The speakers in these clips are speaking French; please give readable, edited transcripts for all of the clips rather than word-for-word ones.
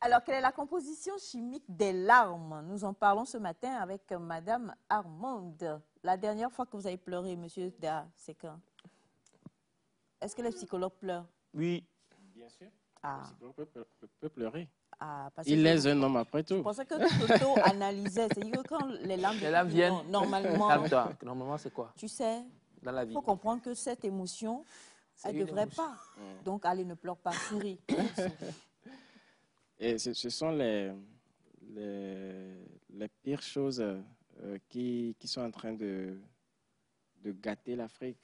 Alors, quelle est la composition chimique des larmes? Nous en parlons ce matin avec Madame Armande. La dernière fois que vous avez pleuré, Monsieur Da, c'est quand? Est-ce que les psychologues pleurent? Oui, bien sûr. Ah. Le psychologue peut pleurer. Ah, parce que Il laisse un homme après je tout. pensais que Toto analysait. C'est-à-dire que quand les larmes viennent, normalement, calme-toi. Normalement, c'est quoi tu sais, dans la il vie? faut comprendre que cette émotion, elle ne devrait pas. Donc, allez, ne pleure pas, souris. Et ce sont les pires choses qui sont en train de gâter l'Afrique.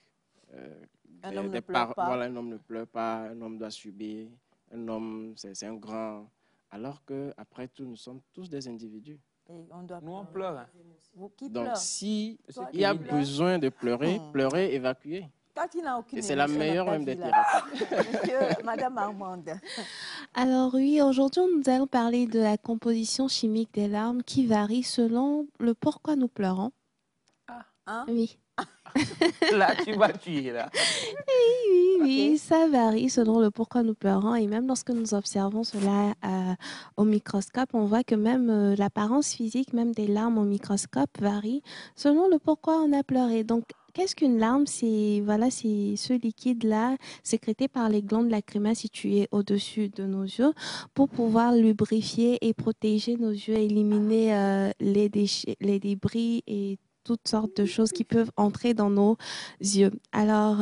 Un homme ne pleure pas. Voilà, un homme ne pleure pas, un homme doit subir, un homme, c'est un grand. Alors qu'après tout, nous sommes tous des individus. Et on doit Nous, on pleure. Hein. Vous, qui Donc, pleure? s'il Toi, y a tu pleures? besoin de pleurer, pleurer, évacuer. Toi qui n'as aucune Et c'est la émotion meilleure dans ta même des vie, là. thérapies. Monsieur, Madame Armande. Alors oui, aujourd'hui, nous allons parler de la composition chimique des larmes qui varie selon le pourquoi nous pleurons. Ah. Hein? Oui. Là, tu vas tuer, là. Oui, Okay. ça varie selon le pourquoi nous pleurons. Et même lorsque nous observons cela au microscope, on voit que même l'apparence physique, même des larmes au microscope, varie selon le pourquoi on a pleuré. Donc, qu'est-ce qu'une larme? C'est ce liquide-là sécrété par les glandes lacrymales situées au-dessus de nos yeux pour pouvoir lubrifier et protéger nos yeux, éliminer les déchets, les débris et toutes sortes de choses qui peuvent entrer dans nos yeux. Alors,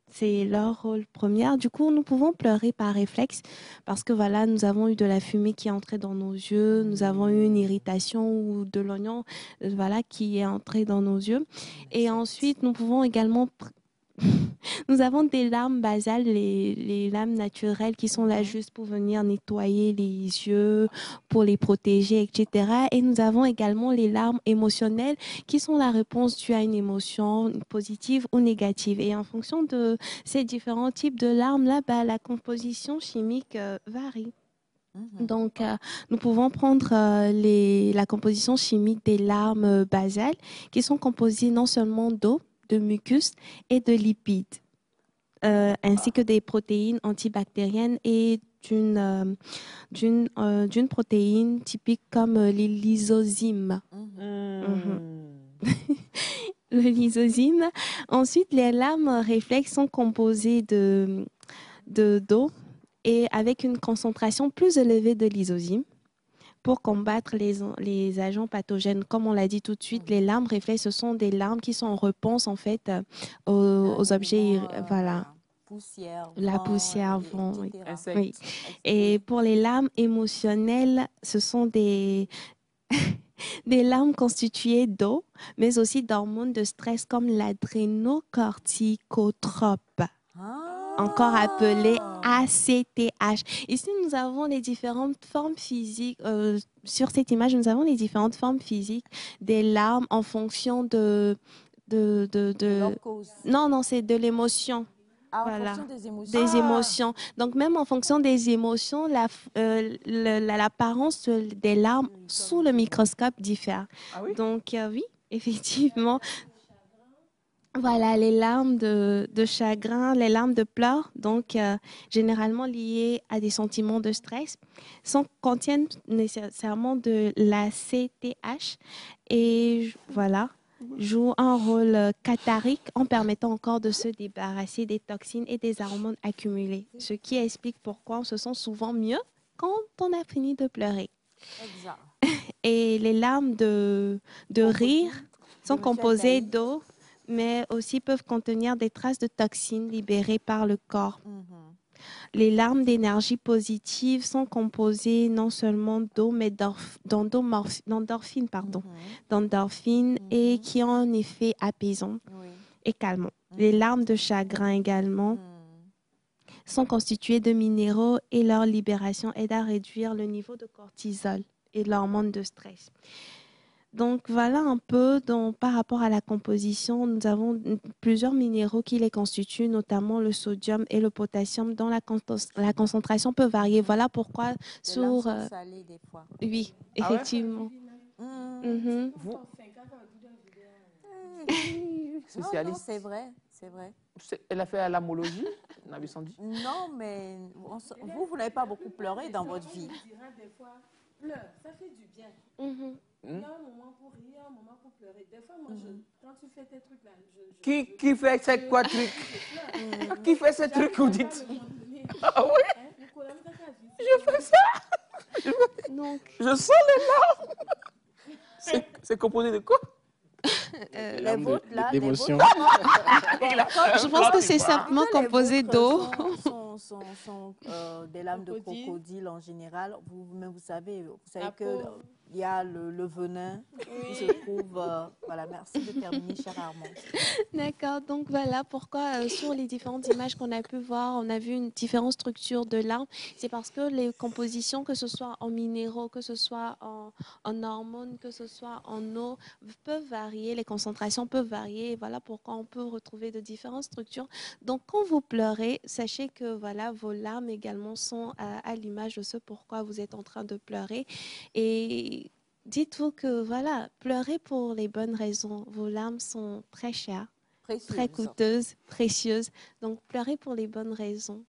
c'est leur rôle premier. Du coup, nous pouvons pleurer par réflexe parce que voilà, nous avons eu de la fumée qui est entrée dans nos yeux, nous avons eu une irritation ou de l'oignon voilà, qui est entré dans nos yeux. Et ensuite, nous pouvons également... Nous avons des larmes basales, les larmes naturelles qui sont là juste pour venir nettoyer les yeux, pour les protéger, etc. Et nous avons également les larmes émotionnelles qui sont la réponse due à une émotion positive ou négative. Et en fonction de ces différents types de larmes-là, la composition chimique varie. Donc, nous pouvons prendre la composition chimique des larmes basales qui sont composées non seulement d'eau, de mucus et de lipides, ainsi que des protéines antibactériennes et d'une protéine typique comme les lysozymes. Le lysozyme. Ensuite, les larmes réflexes sont composées d'eau et avec une concentration plus élevée de lysozymes pour combattre les agents pathogènes. Comme on l'a dit tout de suite, les larmes réflexes, ce sont des larmes qui sont en réponse en fait aux objets, voilà. Poussière, la poussière, vent, oui. Oui. Et pour les larmes émotionnelles, ce sont des larmes constituées d'eau, mais aussi d'hormones de stress comme l'adrénocorticotrope. Encore appelé ACTH. Ici, nous avons les différentes formes physiques. Sur cette image, nous avons les différentes formes physiques des larmes en fonction de non, c'est de l'émotion. En voilà. fonction des émotions. Des émotions. Donc, même en fonction des émotions, l'apparence des larmes sous le microscope diffère. Ah oui? Donc, oui, effectivement. Voilà, les larmes de chagrin, les larmes de pleurs, donc généralement liées à des sentiments de stress, contiennent nécessairement de la CTH et voilà, jouent un rôle cathartique en permettant encore de se débarrasser des toxines et des hormones accumulées, ce qui explique pourquoi on se sent souvent mieux quand on a fini de pleurer. Exact. Et les larmes de rire sont composées d'eau, mais aussi peuvent contenir des traces de toxines libérées par le corps. Les larmes d'énergie positive sont composées non seulement d'eau, mais d'endorphines, et qui ont un effet apaisant et calmant. Les larmes de chagrin également sont constituées de minéraux et leur libération aide à réduire le niveau de cortisol et l'hormone de stress. Donc, voilà un peu par rapport à la composition. Nous avons plusieurs minéraux qui les constituent, notamment le sodium et le potassium, dont la concentration peut varier. Voilà pourquoi Les larmes sont salées des fois. Oui, effectivement. Vous... Spécialiste. C'est vrai, c'est vrai. Elle a fait à l'amologie, Nabi Sandi? Non, mais vous n'avez pas beaucoup pleuré dans votre vie. des fois, pleure, ça fait du bien. Mhm. Il y a un moment pour rire, un moment pour pleurer. Des fois, moi, quand tu fais tes trucs là, Qui fait ces quoi trucs? Qui fait ces trucs que vous dites? Ah oui? Je fais ça. Donc, Je sens les larmes. C'est composé de quoi? Des les larmes vôtres, là, les d'émotion. je pense que c'est simplement Quand les composé vôtres d'eau. sont des lames de Crocodile. crocodile en général. Vous-même, vous savez La que peau. il y a le venin qui se trouve. Voilà, merci de terminer, cher Armand. D'accord, donc voilà pourquoi sur les différentes images qu'on a pu voir, on a vu une différente structure de l'arbre. C'est parce que les compositions, que ce soit en minéraux, que ce soit en hormones, que ce soit en eau, peuvent varier, les concentrations peuvent varier. Et voilà pourquoi on peut retrouver de différentes structures. Donc quand vous pleurez, sachez que voilà, vos larmes également sont à l'image de ce pourquoi vous êtes en train de pleurer. Et dites-vous que voilà, pleurez pour les bonnes raisons. Vos larmes sont très chères, très Précieuse. coûteuses, précieuses. Donc pleurez pour les bonnes raisons.